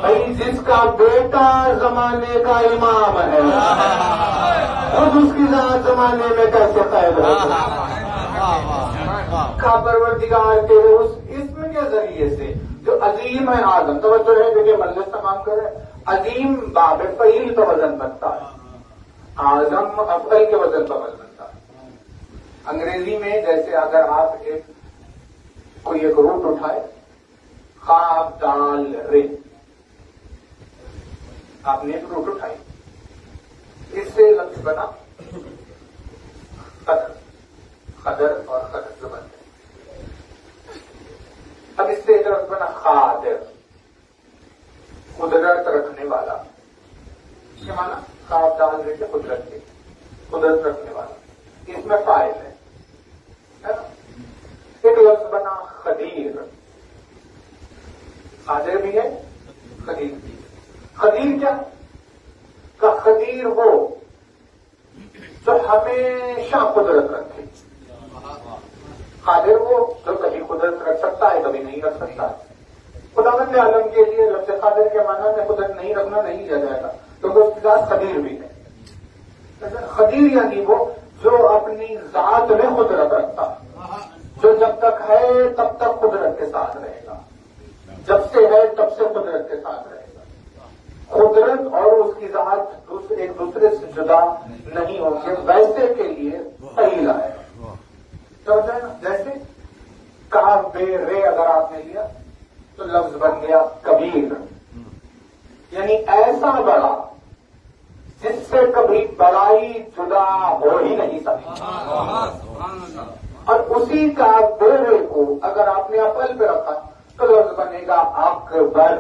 بھائی جس کا بیٹا زمانے کا امام ہے خود اس کی ذات زمانے میں کیسے قید ہو کا پروردگار کے اس اسم کے ذریعے سے جو عظیم ہے اعظم. توجہ ہے دیکھیے مجلس تمام کرے. عظیم باب فعیل کا وزن بنتا ہے، اعظم افعل کے وزن پر بنتا ہے. انگریزی میں جیسے اگر آپ کوئی ایک روٹ اٹھائے، خواب دال رے، آپ نے ایک روٹ اٹھائی، اس سے لفظ بنا قدر، قدر اور قدر سے بنتے. اب اس سے ایک لفظ بنا قادر، قدرت رکھنے والا. اس کے معنی خواب ڈال رہے تھے قدرت کے، قدرت رکھنے والا، اس میں فاعل ہے نا. ایک لفظ بنا خدیر، قادر بھی ہے خدیر بھی. خدیر کیا کا خدیر وہ جو ہمیشہ قدرت رکھے، قادر وہ جو کبھی قدرت رکھ سکتا ہے کبھی نہیں رکھ سکتا ہے. خداوند عالم کے لیے لفظ قادر کے معنی میں قدرت نہیں رکھنا نہیں لیا جائے گا، کیونکہ اس کے ساتھ خدیر بھی ہے. خدیر یعنی وہ جو اپنی ذات میں قدرت رکھتا، جو جب تک ہے تب تک قدرت کے ساتھ رہے گا، جب سے ہے تب سے قدرت کے ساتھ رہے گا. قدرت اور اس کی ذات ایک دوسرے سے جدا نہیں ہوں گے. ویسے کے لیے پہلا ہے تو جیسے کاف بے رے اگر آپ نے لیا تو لفظ بن گیا کبیر، یعنی ایسا بڑا جس سے کبھی بڑائی جدا ہو ہی نہیں سکتی. اور اسی کا بے کو اگر آپ نے افعل پہ رکھا تو لفظ بنے گا اکبر،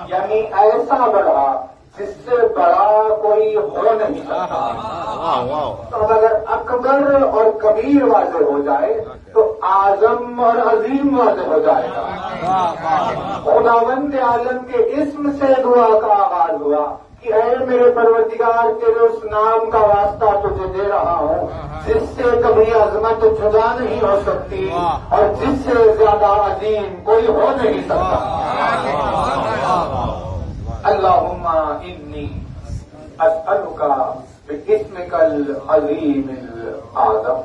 یعنی ایسا بڑا جس سے بڑا کوئی ہو نہیں سکتا. تو اگر اکبر اور کبیر واضح ہو جائے تو اعظم اور عظیم واضح ہو جائے گا. خداوند عالم کے اسم سے دعا کا آغاز ہوا کہ اے میرے پروردگار تیرے اس نام کا واسطہ تجھے دے رہا ہوں جس سے کبھی عظمت جدا نہیں ہو سکتی اور جس سے زیادہ عظیم کوئی ہو نہیں سکتا. اللہم انی اسألک باسمک العظیم الاعظم.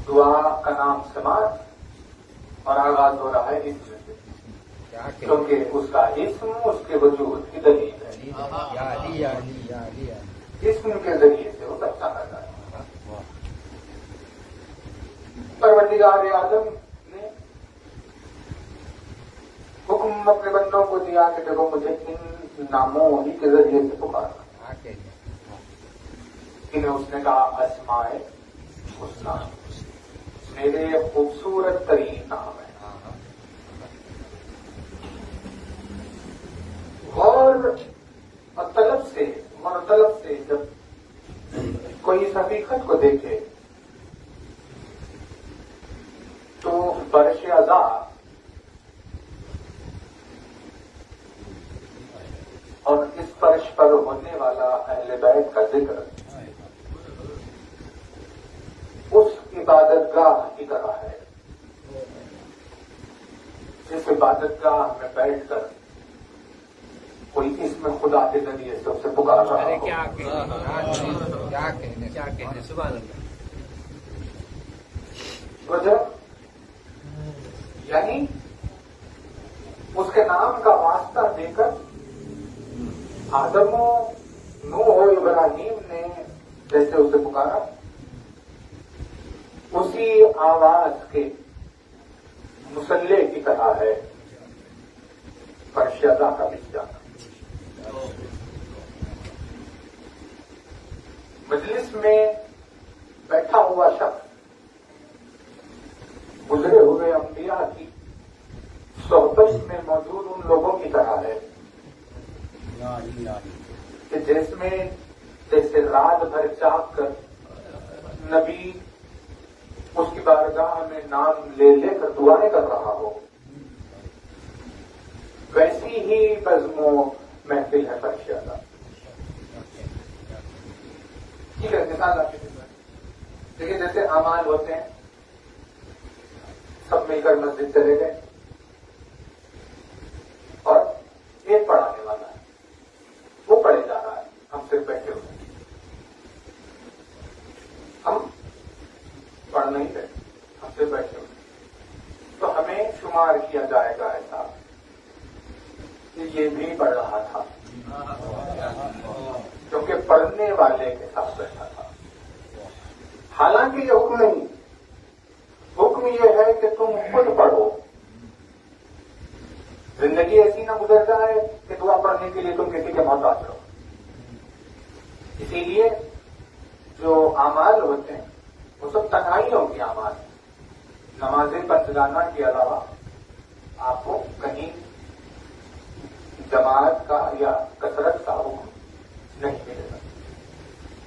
دعا کا نام سماعت اور آغاز ہو رہا ہے اسم سے، کیونکہ اس کا اسم اس کے وجود کی دلیل ہے. اسم کے ذریعے سے وہ پہچانا جائے. پروردگار اعظم نے حکم اپنے بندوں کو دیا کہ دیکھو مجھے ان ناموں ہی کے ذریعے سے پکارنا. انہیں اس نے کہا اسماء الحسنی، میرے خوبصورت ترین نام ہے. غور اور طلب سے جب کوئی اس حقیقت کو دیکھے تو برش ادا اور اس فرش پر ہونے والا اہل بیت کا ذکر اس عبادت گاہ کی طرح ہے جس عبادت گاہ میں بیٹھ کر کوئی اس میں خدا کے ذریعے سے اسے پکار رہا ہے. کیا کہنے سبحان اللہ. وجہ یعنی اس کے نام کا واسطہ دے کر آدم و نوح و ابراہیم نے جیسے اسے پکارا اسی آواز کے مسلح کی طرح ہے فرش ادا کا بچ جانا. مجلس میں بیٹھا ہوا شخص گزرے ہوئے انبیاء کی صحبت میں موجود میں جیسے رات بھر جاگ کر نبی اس کی بارگاہ میں نام لے لے کر دعائیں کر رہا ہو، ویسی ہی بزم و محفل ہے فرش اللہ. ٹھیک ہے، مثال آپ کی دیکھیے، جیسے اعمال ہوتے ہیں، سب مل کر مسجد چلے گئے اور ایک پڑھانے والا ہے، وہ پڑھے جا رہا ہے، ہم صرف بیٹھے ہوئے ہیں، ہم پڑھ نہیں رہے، ہم صرف بیٹھے ہوئے ہیں. تو ہمیں شمار کیا جائے گا ایسا کہ یہ بھی پڑھ رہا تھا، کیونکہ پڑھنے والے کے ساتھ بیٹھا تھا. حالانکہ یہ حکم نہیں، حکم یہ ہے کہ تم خود پڑھو. زندگی ایسی نہ گزر جائے کہ دعا پڑھنے کے لیے تم کسی کے محتاج رہو. اسی لیے جو اعمال ہوتے ہیں وہ سب تنہائیوں کے اعمال ہیں. نماز پنجگانہ کے علاوہ آپ کو کہیں جماعت کا یا کثرت کا حکم نہیں ملے گا.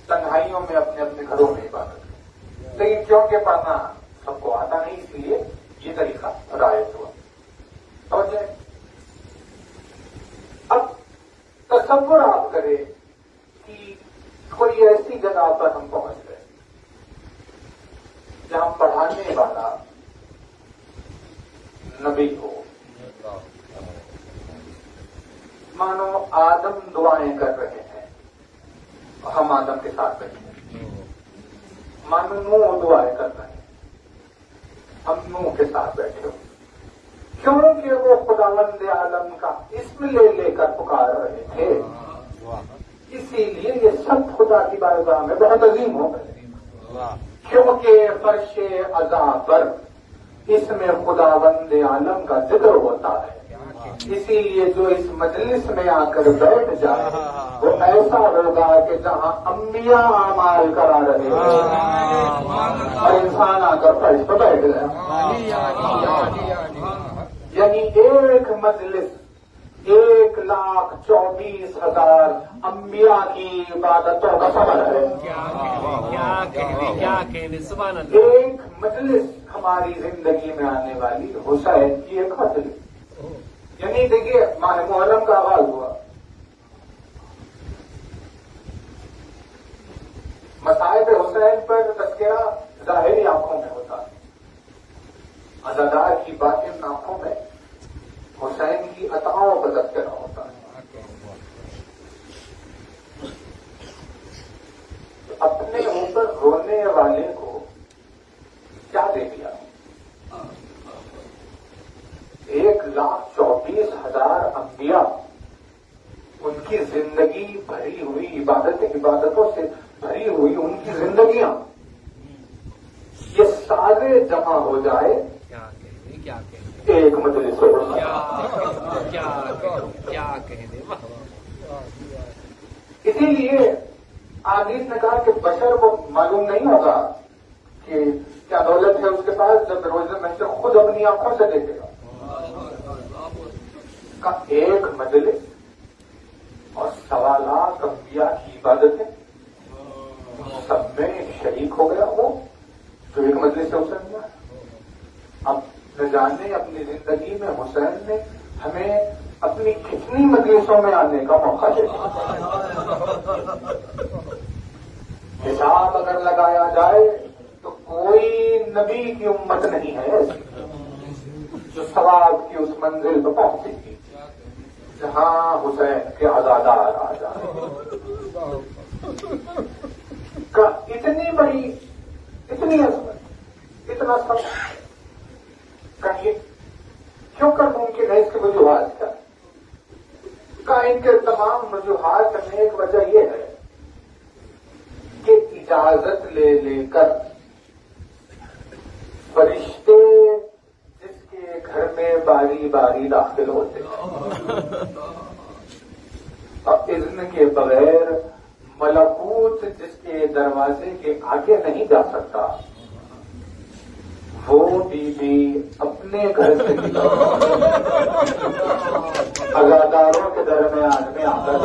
تنہائیوں میں اپنے اپنے گھروں میں عبادت ہے. لیکن کیونکہ پڑھنا سب کو آتا نہیں، اس لیے یہ طریقہ رائج ہوا. سمجھے؟ اب تصور آپ کریں کہ کوئی ایسی جگہ پر ہم پہنچ گئے جہاں پڑھانے والا نبی ہو. مانو آدم دعائیں کر رہے ہیں اور ہم آدم کے ساتھ بیٹھے ہیں. مانو نوح دعائیں کر رہے ہیں، ہم نوح کے ساتھ بیٹھے ہو. کیونکہ وہ خداوند عالم کا اسم لے لے کر پکار رہے تھے، اسی لیے یہ سب خدا کی بارگاہ میں بہت عظیم ہو گئے. کیونکہ فرش عزا پر اس میں خداوند عالم کا ذکر ہوتا ہے، اسی لیے جو اس مجلس میں آ کر بیٹھ جائے وہ ایسا ہوگا کہ جہاں انبیاء اعمال کرا رہے ہیں اور انسان آ کر فرش پر بیٹھ گیا. یعنی ایک مجلس 1,24,000 انبیاء کی عبادتوں کا سفر ہے. کیا کہنے سبحان اللہ. ایک مجلس ہماری زندگی میں آنے والی حسین کی ایک مجلس. یعنی دیکھیے، ماہ محرم کا آغاز ہوا، مصائب حسین پر تذکرہ ظاہری آنکھوں میں ہوتا ہے، عزادار کی باطن آنکھوں میں حسین کی عطاؤں پر تذکرہ ہوتا ہے. اپنے اوپر رونے والے کو کیا دے دیا؟ 1,24,000 انبیاء، ان کی زندگی بھری ہوئی عبادتوں سے بھری ہوئی ان کی زندگیاں، یہ سارے جمع ہو جائے ایک مجلس ہو. اسی لیے حدیث نے کہا کہ بشر کو معلوم نہیں ہوگا کہ کیا دولت ہے اس کے پاس جب روز محشر خود اپنی آنکھوں سے دیکھے گا. کا ایک مجلس اور 1.25 لاکھ انبیاء کی عبادتیں سب میں شریک ہو گیا وہ جو ایک مجلس سے حسین ہوا. اب نہ جانے اپنی زندگی میں حسین نے ہمیں اپنی کتنی مجلسوں میں آنے کا موقع دیا. حساب اگر لگایا جائے تو کوئی نبی کی امت نہیں ہے ایسی جو ثواب کی اس منزل پہ پہنچی تھی جہاں حسین کے عزادار آ جائے. اتنی بڑی، اتنی عظمت، اتنا سب کہیے کیوں کر ممکن ہے؟ اس کی وجوہات کیا کا؟ ان کے تمام وجوہات میں ایک وجہ یہ ہے کہ اجازت لے لے کر فرشتے جس کے گھر میں باری باری داخل ہوتے ہیں اور اذن کے بغیر ملکوت جس کے دروازے کے آگے نہیں جا سکتا، وہ بھی اپنے گھر سے عزاداروں کے درمیان میں آ کر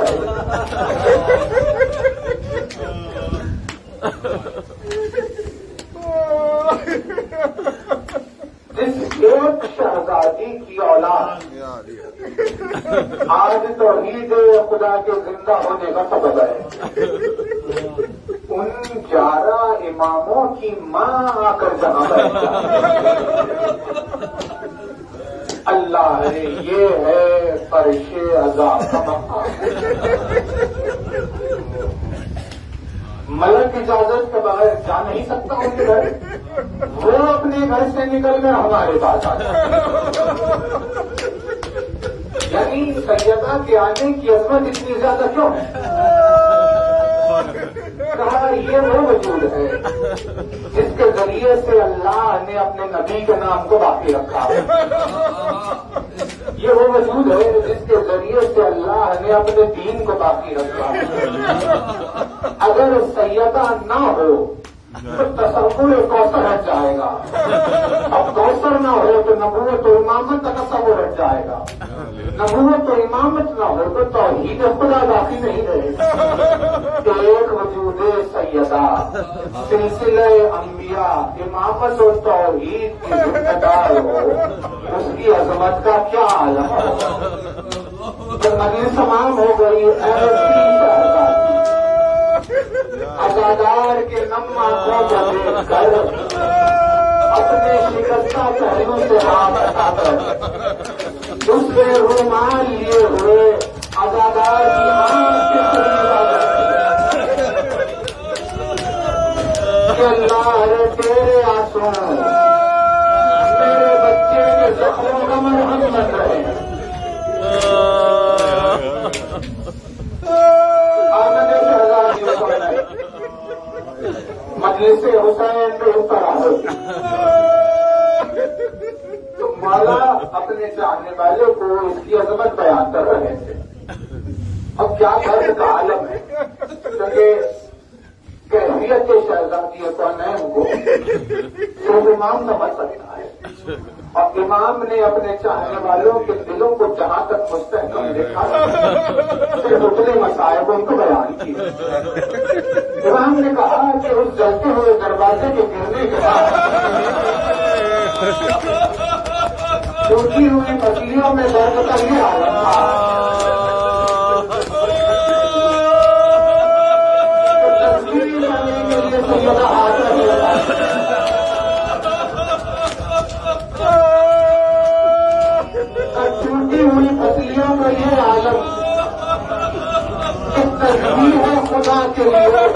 آج توحید خدا کے زندہ ہونے کا سبب ہے ان 11 اماموں کی ماں آ کر جہاں بیٹھ جائے۔ اللہ ہے یہ ہے فرش عذاب کا مقام۔ ملک اجازت کے بغیر جا نہیں سکتا ان کے گھر، وہ اپنے گھر سے نکل کر ہمارے پاس آ جائے۔ یعنی سیدہ کے آنے کی عظمت اتنی زیادہ کیوں ہے؟ کہا یہ وہ وجود ہے جس کے ذریعے سے اللہ نے اپنے نبی کے نام کو باقی رکھا ہے۔ یہ وہ وجود ہے جس کے ذریعے سے اللہ نے اپنے دین کو باقی رکھا ہے۔ اگر سیدہ نہ ہو تو تصور کوثر ہٹ جائے گا، اب کوثر نہ ہو تو نبوت و امامت کا تصور ہٹ جائے گا، نبوت و امامت نہ ہو تو توحید خدا باقی نہیں رہے گا۔ ایک وجود سیدہ سلسلہ انبیاء امامت و توحید کی ذمہ دار ہو، اس کی عظمت کا کیا عالم ہو۔ جب مجلس تمام ہو گئی ایسی عزادار کے نم آنکھوں کو دیکھ کر اپنے شکستہ پہلو سے ہاتھ ہٹا کر دوسرے رومال لیے ہوئے عزادار کی آنکھ کے قریب آ گئے کہ اللہ رے تیرے آنسو میرے بچے کے زخموں کا مرہم بن رہے ہیں۔ مجلس حسین پہ اتر آئے تو مولا اپنے چاہنے والے کو اس کی عظمت بیان کر رہے تھے۔ اب کیا درد کا عالم ہے، کیونکہ کیفیت شہزادی کونین کو صرف امام سمجھ سکتا ہے، اور امام نے اپنے چاہنے والوں کے دلوں کو جہاں تک مستحکم دیکھا صرف اتنے مسائل ان کو بیان کیے۔ امام نے کہا کہ اس جلتے ہوئے دروازے کے گرنے کے بعد ٹوٹی ہوئی مچھلیوں میں درد کا یہ عالم تھا۔ تصویر کرنے کے لیے سیدہ ہاتھ نہیں لگا، ٹوٹی ہوئی مچھلیوں کا یہ عالم تصویر ہے خدا کے لیے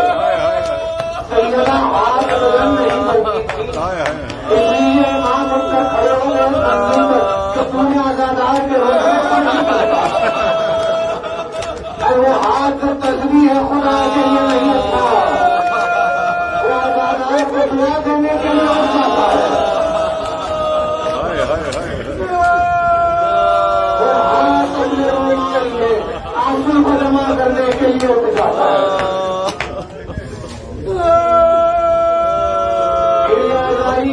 سیدہ ہاتھ بدل نہیں کرتی تھی، اس لیے امام اٹھ کر کھڑے ہو گئے منزل پر کہ تم نے آزادار کے روزے پر نہیں کرتا، اور وہ ہاتھ جو تصویر ہے خدا کے لیے نہیں اٹھا، وہ آزادار کو دعا دینے کے لیے اٹھ جاتا ہے، وہ ہاتھ اپنے روزے میں آنسو کو جمع کرنے کے لیے اٹھ جاتا ہے۔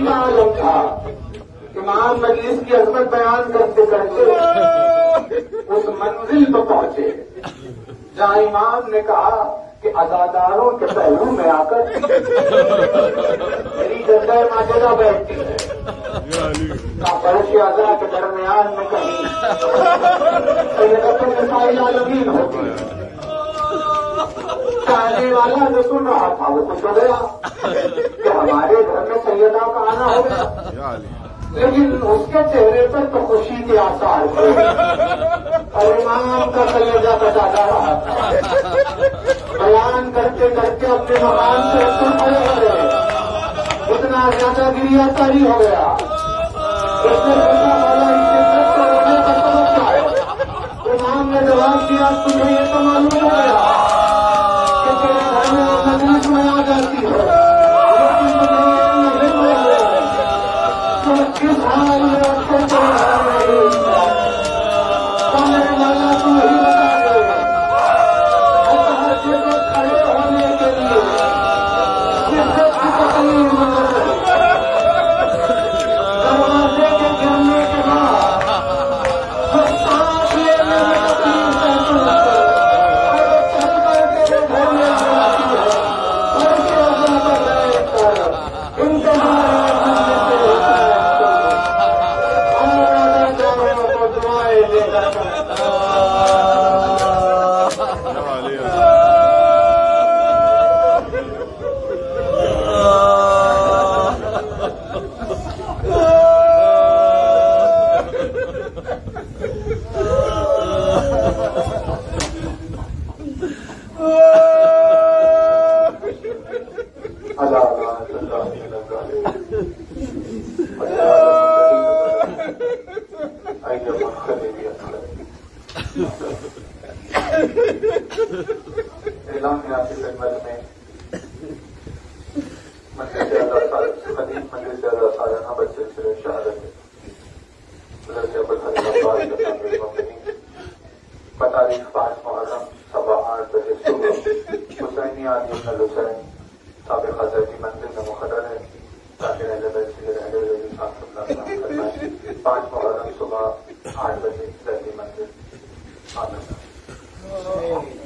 کا عالم تھا۔ امام مجلس کی عظمت بیان کرتے کرتے اس منزل پہ پہنچے جہاں امام نے کہا کہ عزاداروں کے پہلو میں آ کر میری جدہ ماجدہ بیٹھتی ہے، فرش اعضاء کے درمیان میں کہیں سیدۃ النساء العالمین ہوتی ہے۔ چاہنے والا جو سن رہا تھا وہ خوش ہو گیا کہ ہمارے گھر میں سیدہ کا آنا ہو گیا، لیکن اس کے چہرے پر تو خوشی کے آثار تھے اور امام کا کلیجہ بجا جا رہا تھا۔ بیان کرتے کرتے اپنے مقام سے اٹھ کھڑے ہو گئے، اتنا زیادہ گریا تاری ہو گیا، اس نے پوچھا مولا اس شدت کو رونے کا سبب کیا ہے؟ امام نے جواب دیا تمہیں یہ تو معلوم ہو گیا کہ تیرے گھر میں مجلس میں آ جاتی ہے، لیکن تمہیں یہ نہیں معلوم تم کس حال میں اٹھے تو میرے مولا تم ہی بتا دو۔ تحجد میں کھڑے ہونے کے لیے شدت کی تکلیف نظر رہی، دروازے کے گرنے کے بتاریخ 5 محرم 8:15 بجے صبح حسینی علی بن الحسین سابق حضرتی منزل میں مقرر ہے تاکہ اہل بیت سے رہنے والے صاحب فرمائیں 5 محرم صبح 8 بجے ذاتی منزل آمین.